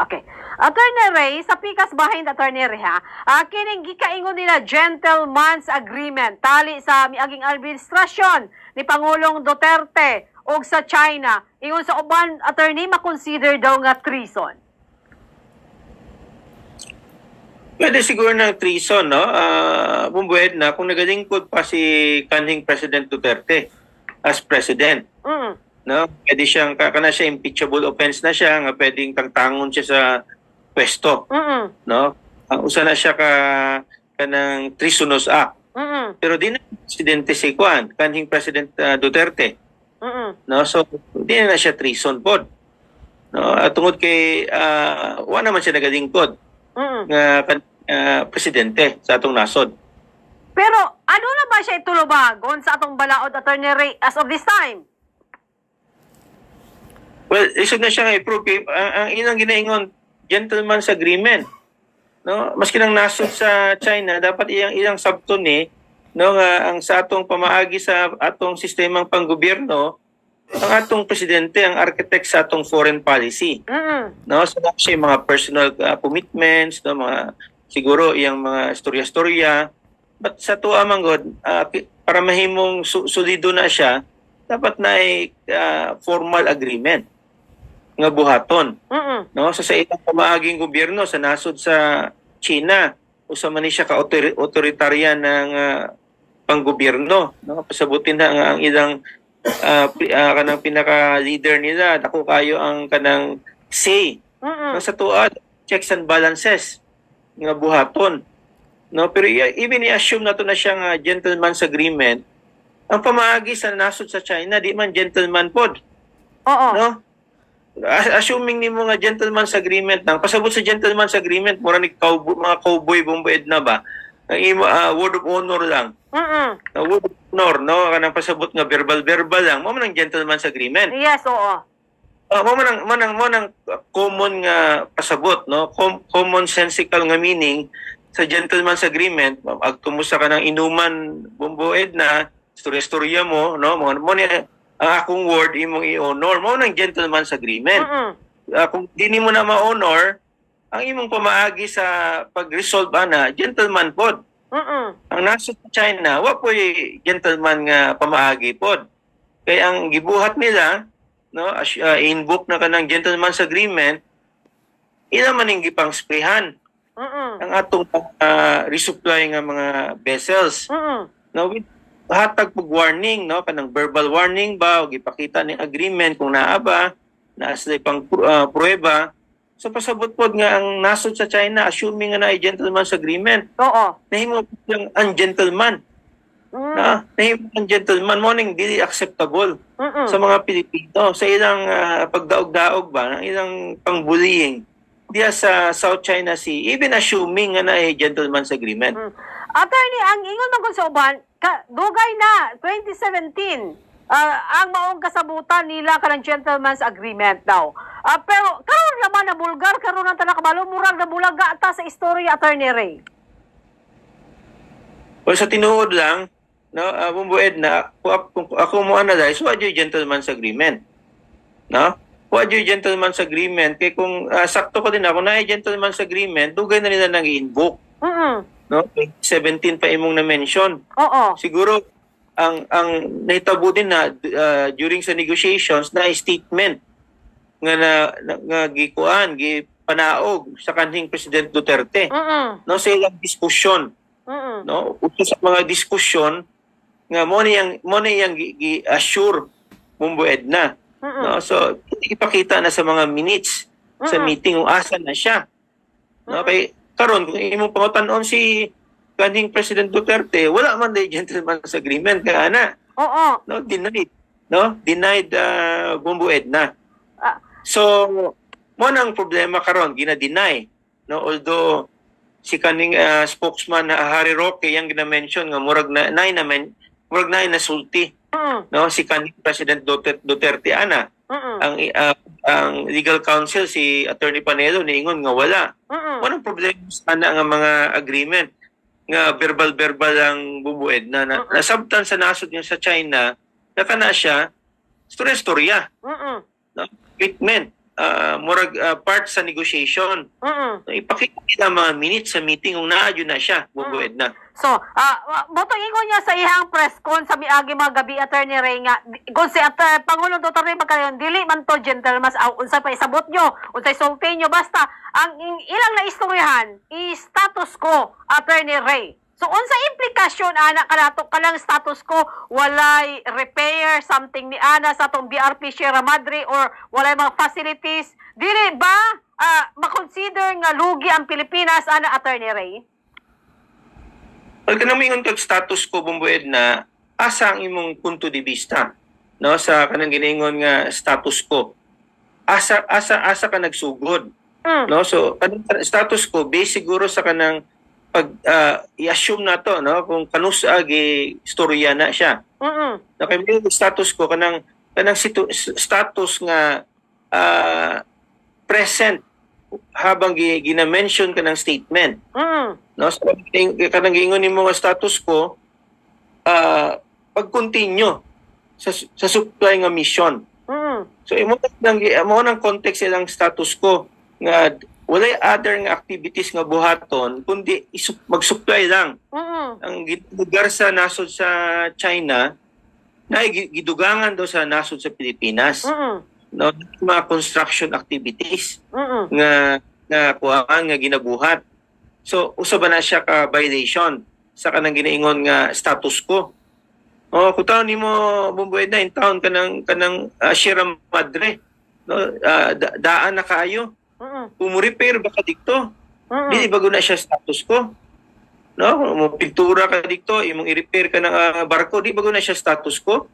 Okay. Attorney Ray, sa pikas behind Attorney Ray ha, kining gikaingon nila gentleman's agreement tali sa miaging administrasyon ni Pangulong Duterte o sa China. Ingon sa uban, attorney, makonsider daw nga treason. Pwede siguro ng treason, no? Bumbuhed na kung nagalingkod pa si kanhing President Duterte as president. No, pwede siyang kana siya impeachable offense na siya nga pwedeng tangtangon siya sa pwesto. No? Usa na siya kanang treasonous act. Pero di na presidente si Juan, kanhing President Duterte. No, so di na siya treason pod. No, at tungod kay wa naman siya nagalingkod nga presidente sa atong nasod. Pero ano na ba siya itulubagon sa atong balaod, Attorney Ray, as of this time? Well, isod na siya i-prove. Ang ilang ginaingon, gentleman's agreement. No? Maski nang nasod sa China, dapat ilang sabton no, ang sa atong pamaagi sa atong sistemang panggobyerno, ang atong presidente, ang architect sa atong foreign policy. No? So, siya mga personal commitments, no? Mga, siguro, iyang mga istorya-istorya. But sa tuwa manggod, para mahimong solido na siya, dapat na formal agreement nga buhaton. No, so sa ilang pamaaging gobyerno sa nasod sa China, usa man ni siya ka authoritarian ng panggobyerno, no, pasabutin na ang ilang kanang pinaka leader nila, dako kayo ang kanang say. No, sa tuad checks and balances nga buhaton. No, pero even i-assume nato na siyang gentleman's agreement, ang pamaagi sa nasod sa China di man gentleman pod. No? Assuming ni mga gentleman's agreement nang pasabot sa gentleman's agreement mura ni mga cowboy bumbued na ba ang word of honor lang. Word of honor, no, kanang pasabot nga verbal lang mo man ang gentleman's agreement. Yes, oo. Mo man ang common nga pasabot, no, common sensical nga meaning sa gentleman's agreement. Agtumusa ka ng inuman bumbued na storya mo, no, mo ni ang akong word imong i-honor mo ng gentleman's agreement. Kung di mo na ma-honor, ang imong pamaagi sa pag-resolve ana, gentleman pod. Ang nasa China, wa po gentleman nga pamaagi pod. Kaya ang gibuhat nila, no, invoke na kanang gentleman's agreement, ila man ning gipang sprehan ang atong resupply nga mga vessels. No, with hatag pag warning, no, kanang verbal warning ba o gipakita ni agreement kung naa ba na sa pang pruweba. So pasabot pod nga ang nasod sa China assuming nga na gentleman's agreement. Nahimo lang ang gentleman. Nahimo ang gentleman mo ning dili acceptable sa mga Pilipino sa ilang pagdaog-daog ba, ng ilang pang-bullying diya sa South China Sea, even assuming nga na gentleman's agreement. Attorney, ang ingon man sa uban, dugay na 2017 ang maong kasabutan nila kanang gentleman's agreement daw. Pero karon naman na bulgar, karon ang tanakabalo murag na bulaga ata sa istorya, Attorney Ray. Well, sa tinuod lang, no, bumbued na ako mo analyze what yung gentleman's agreement. No? What yung gentleman's agreement kay kung sakto ko din ako na gentleman's agreement, dugay na nila nang i-invoke. No, 17 pa imong na mention. Siguro ang nahitabo din na during sa negotiations na statement nga gikuan gipanaog sa kanhing President Duterte. No, sa ilang diskusyon. No, usa sa mga diskusyon nga mo niyang gi-assure bumbued na. No, so ipakita na sa mga minutes sa meeting kung asa na siya. No, kay karon kung imong pangutanon si kanhing President Duterte, wala man day gentleman's agreement ka ana. No, denied bumbued na. So mo nang problema karon gina-deny, no, although si kaning spokesman na Harry Roque yang gina-mention nga murag na sulti. No, si kaning President Duterte ana. Ang legal counsel si Attorney Panelo niingon nga wala. Anong problema sana nga mga agreement nga verbal ang bubued na nasabtan sa nasod niya sa China na kana siya storya. No? Treatment murag part sa negotiation. So, ipakita nila mga minutes sa meeting kung naadyo na siya, bumbued na. So, butong ingon niya sa ihang press con sa miagi mga gabi, Attorney Ray, nga kung si Pangulong Duterte magkayon dili man to gentleman, unsay pa isabot nyo, unsay sulti nyo, basta ang ilang na istoryahan i-status quo, Attorney Ray. So, unsa implikasyon ana kanato kanang status quo, walay repair something ni ana sa atong BRP Sierra Madre or walay mga facilities, dili ba makonsider nga lugi ang Pilipinas, ana, Attorney Ray? Pag namingon kag status quo, bumbued na, asa ang imong punto de vista, no, sa kanang giningon nga status quo? Asa ka nagsugod, no? So kanang status quo base siguro sa kanang pag i-assume na to, no, kung kanusa gi istorya na siya. No, kay status quo kanang status nga present habang gina-mention ka ng statement. No, so kanang giingon nimo nga status quo pag-continue sa supply nga mission. So imo nang context ilang status quo nga walay other nga activities nga buhaton kundi mag-supply lang. Ang lugar sa nasod sa China na gidugangan daw sa nasod sa Pilipinas. No, mga construction activities nga ginabuhat. So usa ba na siya ka violation sa kanang ginaingon nga status quo? O kung taon nimo bumbued na in town kanang Sierra Madre, no, daan na kaayo. Kung mo repair ba ka dikto, di bago na siya status quo. No, mo pintura ka dikto, imong i-repair ka ng barko, di bago na siya status quo.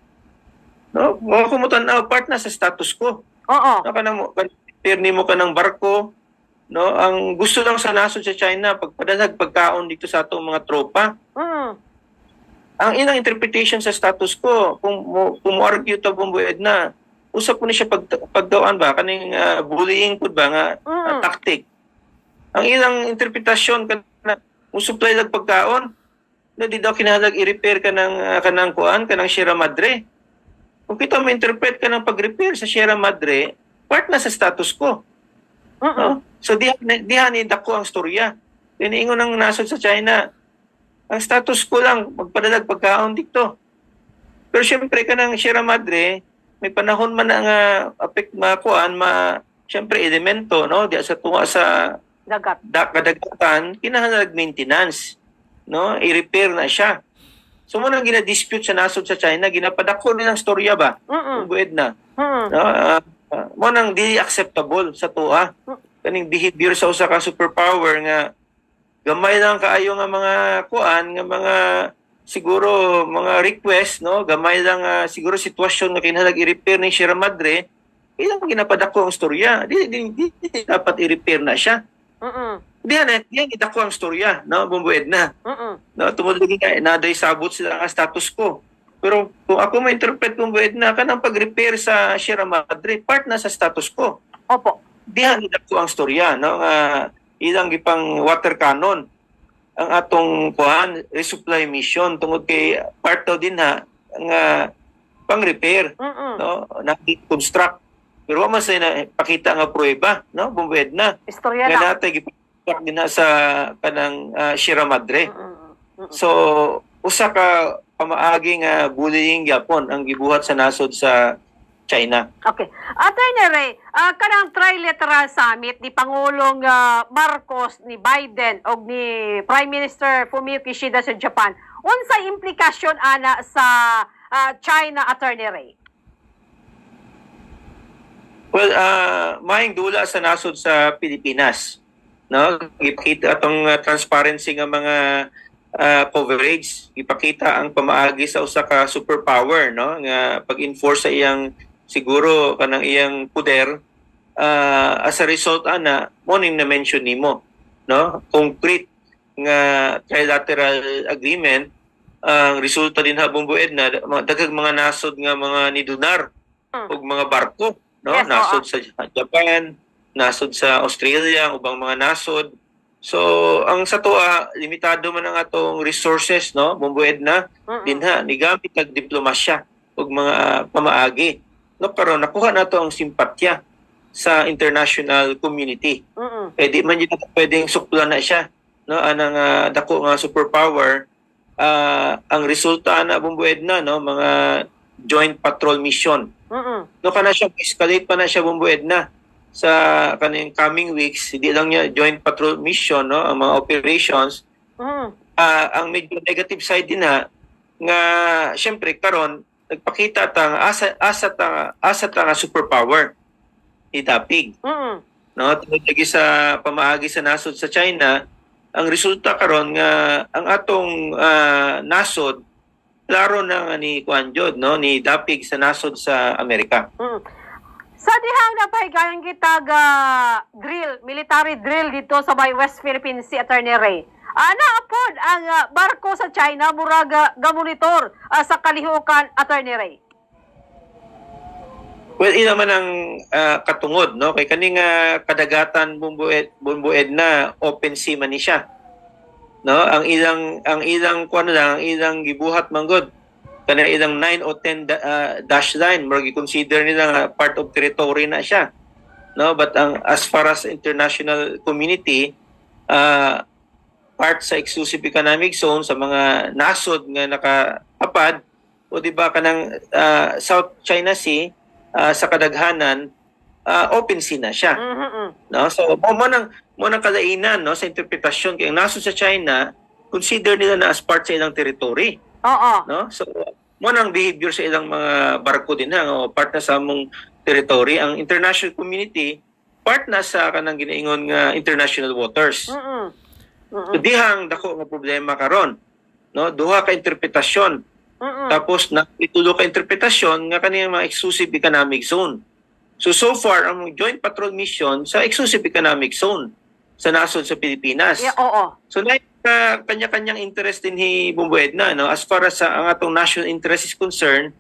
No, mo kumutan-aw part na sa status quo. No, kanang repair nimo ka ng barko, no, ang gusto lang sa nasod sa China pagpadalag pagkaon dito sa atong mga tropa. Ang ilang interpretation sa status quo, kung argue to bumbued na, usap po na siya pagdawaan ba, kaning bullying po ba nga tactic. Ang ilang interpretasyon kana supply lang pagkaon, na di daw kinahanglan i-repair ka ng kanang Sierra Madre. Kung kita mo interpret ka ng pag-repair sa Sierra Madre, part na sa status quo. No? So dihan ni dako ang storya. Iniingon ng nasod sa China, ang status quo lang magpadalag pagkaon dito. Pero syempre kanang Sierra Madre, may panahon man na nga syempre elemento, no, di sa tunga sa kadagatan, kinahanglan maintenance, no, i-repair na siya. So mo nang gina-dispute sa nasod sa China, ginapadako nilang storya ba? Bued na. No, mo nang di acceptable sa tuwa. Kaning behavior sa usa ka superpower nga gamay lang kaayo nga mga nga mga siguro mga request, no, gamay lang siguro sitwasyon nga kinahanglan i-repair ni Sierra Madre, ilang ginapadako ang storya, di dapat i-repair na siya. Diyan idako ang storya, no, bumbued na. No, tungod lagi kay naday sabot sila ang status quo. Pero kung ako ma-interpret bumbued na kanang pag-repair sa Sierra Madre, part na sa status quo. Opo. Diyan idako ang storya, no, ilang gipang water cannon ang atong resupply mission tungod kay part daw din ha nga pang-repair, no, na-construct. Pero wa man say na pakita nga prueba, no, bumbued na. Istorya nga na. natay gipak din sa kanang Sierra Madre. So usa ka pamaagi nga bullying gyapon ang gibuhat sa nasod sa China. Okay. Attorney Ray, kanang trilateral summit ni Pangulong Marcos, ni Biden o ni Prime Minister Fumio Kishida sa Japan, unsay implikasyon ana sa China, Attorney Ray? Well, maing dula sa nasod sa Pilipinas, no, ipakita atong transparency nga mga coverage, ipakita ang pamaagi sa usa ka superpower, no, nga pag-enforce sa iyang siguro kanang iyang poder, as a result ana mo ning na-mention nimo, no, concrete nga trilateral agreement. Ang resulta din habang bued na daghang mga nasod nga mga nidunar ug mga barko, no, yes, nasod sa Japan, nasod sa Australia, ubang mga nasod. So ang sa tuwa limitado man ang atong resources, no, bumbued na dinha ni gamit diplomasya ug mga pamaagi. No, pero nakuha na to ang simpatya sa international community. Eh di man yun pwedeng suklan na siya, no, anang dako nga superpower. Ang resulta na bumbued na, no, mga joint patrol mission. No, kana siya escalate pa na siya bumbued na sa kaning coming weeks. Hindi lang niya joint patrol mission, no, ang mga operations. Ang medyo negative side din na nga syempre karon nagpakita tang asa ta nga superpower itapig. No, tungod lagi sa pamaagi sa nasod sa China, ang resulta karon nga ang atong nasod klaro na nga ni Kuan Jod, no, ni dapig sa nasod sa Amerika. Sa dihang napahigayang kita drill, military drill dito sa may West Philippine Sea, Attorney Ray. Naapod ang barko sa China murag gamonitor sa kalihukan, Attorney Ray. Well, ina man ang katungod, no, kay kaning kadagatan bumbued na open sea man ni siya. No, ang ilang kuan lang, ang ilang gibuhat manggod kana ilang 9 o 10 dash line murag i-consider nila nga part of territory na siya. No, but as far as international community, part sa exclusive economic zone sa mga nasod nga nakaapad o di ba kanang South China Sea, sa kadaghanan open sea na siya. No, so mo nang kalainan, no, sa interpretasyon kay ang nasod sa China consider nila na as part sa ilang territory. No, so mo nang behavior sa ilang mga barko din o part na sa among territory. Ang international community part na sa kanang ginaingon nga international waters. So dihang dako nga problema karon, no, duha ka interpretasyon. Tapos itulo ka interpretasyon nga kaniyang mga exclusive economic zone. So far ang joint patrol mission sa exclusive economic zone sa nasod sa Pilipinas. Yeah, oo. So kanya-kanyang interest din ni bumbued na, no, as far as ang atong national interest is concerned,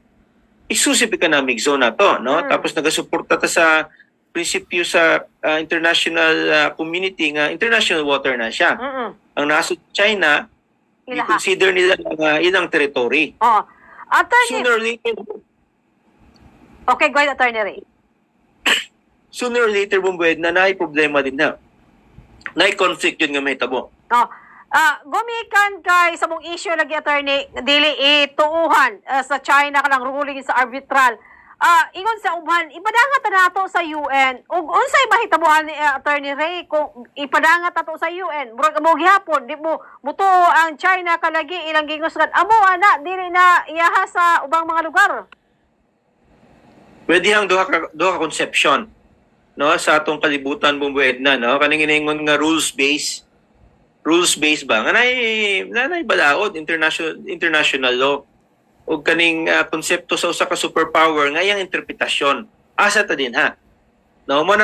exclusive economic zone na to, no. Tapos nagasuporta ta sa prinsipyo sa international community nga international water na siya. Ang nasod China i-consider nila ilang territory. Attorney... Sooner or later... Okay, go ahead, Attorney Ray. Sooner or later, bumbued na problema din na. Na-conflict yun nga may tabo. Gumikan kay sa mong issue lagi, Attorney, dili ituuhan sa China kanang ruling sa arbitral. Ingon sa uban, ipadangat na nato sa UN. Ug unsay mahitabuhan ni Attorney Ray kung ipadangat nato sa UN? Murag mo gihapon, di mo muto ang China kalagi ilang gingusgan. Amo ana dili na iyaha sa ubang mga lugar. Pwede hang duha ka conception, no, sa atong kalibutan bumbued na, no, kaning iningon nga rules based ba nga nay balaod international law o kaning konsepto sa usa ka superpower nga iyang interpretasyon asa ta din ha, no, mo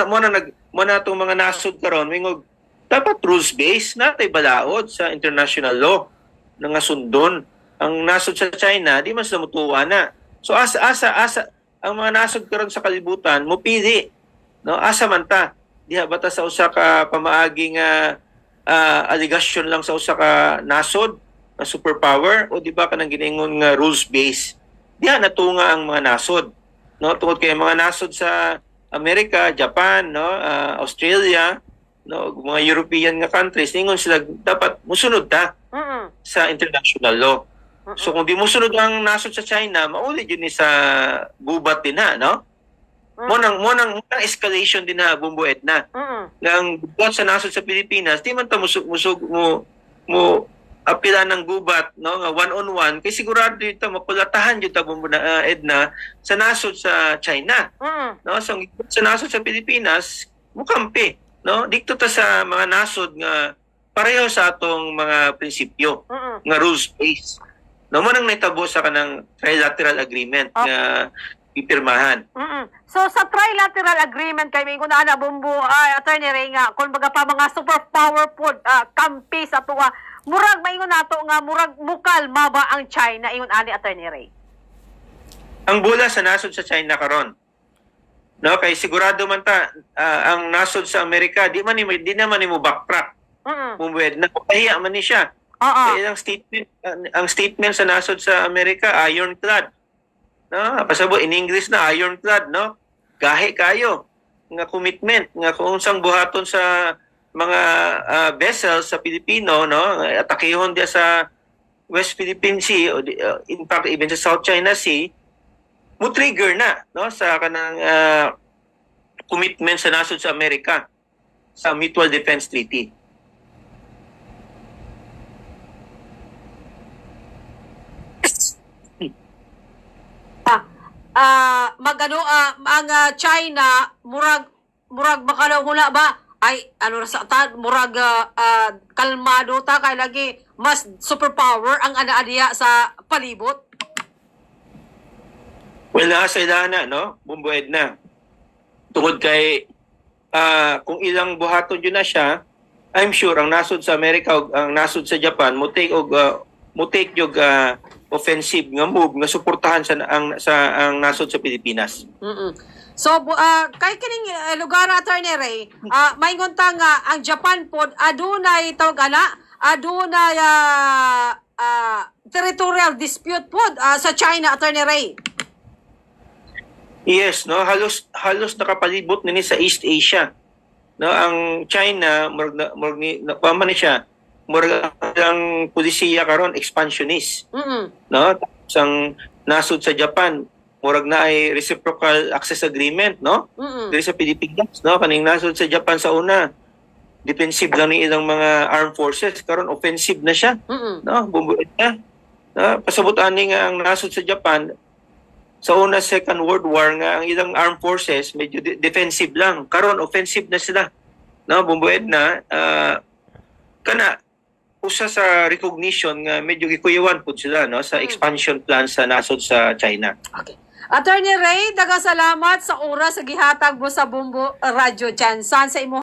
na tong mga nasod karon mingog dapat rules based natay balaod sa international law nga sundon. Ang nasod sa China di mas namutuwa na, so asa ang mga nasod karon sa kalibutan mo pili, no, asa man ta diha bata sa usa ka pamaaging allegation lang sa usa ka nasod na superpower o di ba kanang ginaingon nga rules based diha natunga ang mga nasod, no, tungod kay mga nasod sa Amerika, Japan, no, Australia, no, mga European nga countries ningon sila dapat musunod ta sa international law. So kung di musunod ang nasod sa China, mauli yun ni sa gubat din ha, no? Mo nang escalation din na bumbuet na. Ang gubat sa nasod sa Pilipinas, di man ta musug mo apila ng gubat, no, nga one-on-one, kay sigurado dito makulatahan jud ta bumuna Edna sa nasod sa China. No, so sa nasod sa Pilipinas, mukampi, no? Dikto ta sa mga nasod nga pareho sa atong mga prinsipyo nga rules based. No, mo nang naitabo sa kanang trilateral agreement nga ipirmahan. So sa trilateral agreement kay may kuna na bumbu Attorney Ray nga kung baga pa mga superpower pod kampi sa tuwa murag maingon nato nga murag mukal maba ang China ingon ani Attorney Ray. Ang bula sa nasod sa China karon, no, kay sigurado man ta ang nasod sa Amerika di naman ni mo backtrack. Bumbued na kahiya man ni siya. Kaya ang statement sa nasod sa Amerika ironclad. No, pasabo in English na ironclad, no? Gahi kayo. nga commitment nga kung unsang buhaton sa mga vessels sa Pilipino, no, atakihon dia sa West Philippine Sea o in fact even sa South China Sea, mo trigger na, no, sa kanang commitment sa nasod sa Amerika sa Mutual Defense Treaty. Ang China murag makalahula ba ay ano sa murag kalmado ta kay lagi mas superpower ang ana-adiya sa palibot. Well, nasa na, no? Bumbued na. Tungod kay kung ilang buhaton yun na siya, I'm sure ang nasod sa Amerika o ang nasod sa Japan mo take yung offensive nga move nga suportahan ang nasod sa Pilipinas. So kay kining lugar Attorney Ray, maingon ta nga ang Japan pod adunay adunay territorial dispute pod sa China, Attorney Ray. Yes, no, halos nakapalibot nini sa East Asia. No, ang China murag siya ang pulisiya karon expansionist. No, sang nasod sa Japan murag na ay reciprocal access agreement, no? Diri sa Pilipinas, no, kaning nasod sa Japan sa una defensive lang ni ilang mga armed forces, karon offensive na siya. No, bumbuit na. No, pasabot ani nga ang nasod sa Japan sa una Second World War nga ang ilang armed forces medyo defensive lang, karon offensive na sila. No, bumbuit na kana usa sa recognition nga medyo gikuyawan pud sila, no, sa expansion plan sa nasod sa China. Okay. Attorney Ray, daghang salamat sa oras sa gihatag mo sa Bumbo Radio Jansan sa imo